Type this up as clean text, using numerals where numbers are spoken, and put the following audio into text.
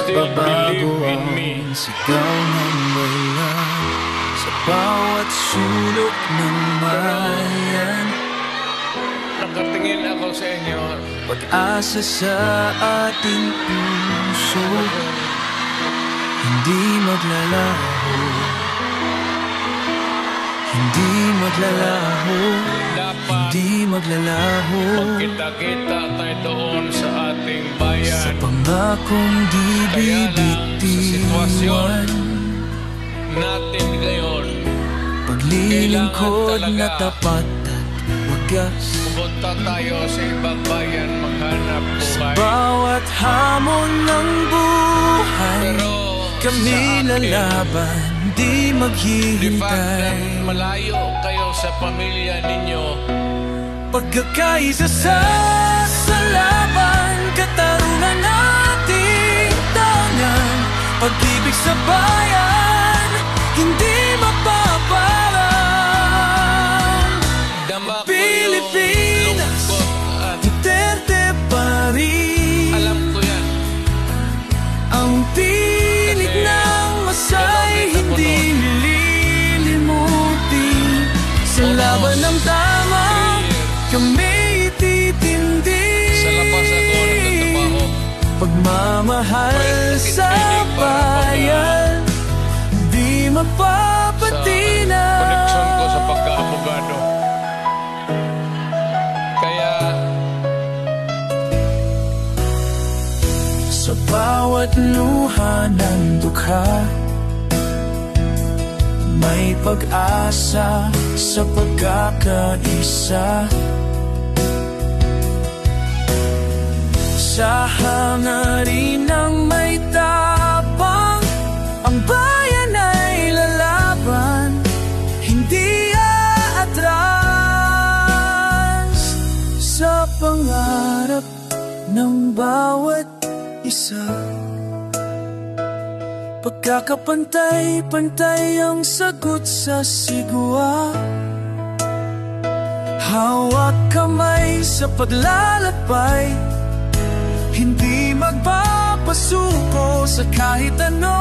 still Babago believe in me. ang sigaw ng wala sa bawat sulok ng bayan. Nakatingin ako sa inyo. Pag-asa sa ating puso, hindi maglalaho, hindi maglalaho, hindi maglalaho. Magkita-kita tayo doon sa ating bayan. Sa pangakong di Kaya lang, sa sitwasyon bibitiwan, natin ngayon, paglilingkod kailangan na talaga tapat at wagas. pumunta tayo sa ibang bayan, maghanap buhay. Bawat hamon ng buhay, Pero kami sa akin, lalaban, di the fact maghihintay. that malayo kayo sa pamilya ninyo, Pagkakaisa sa laban, katarungan nating tangan. Pag-ibig sa bayan, hindi mapaparang. dama ko yung Pilipinas, lungkot at Duterte pa rin. alam ko yan. Ang tinig Kasi ng masay, nalapit ako hindi doon. nililimutin. Sa laban ng tama, 3 years. kami ititindig. Sa labas ako nagtatrabaho. Pagmamahal sa bayan, di Sa mapapatina. connection ko sa pagka-abogado. Kaya Sa bawat luha ng dukha, may pag-asa sa pagkakaisa. Sa hangarin ng may tapang, ang bayan ay lalaban, hindi aatras. Sa pangarap ng bawat isa, pagkakapantay-pantay ang sagot sa sigwa. Hawak kamay sa paglalakbay, hindi magpapasuko sa kahit ano.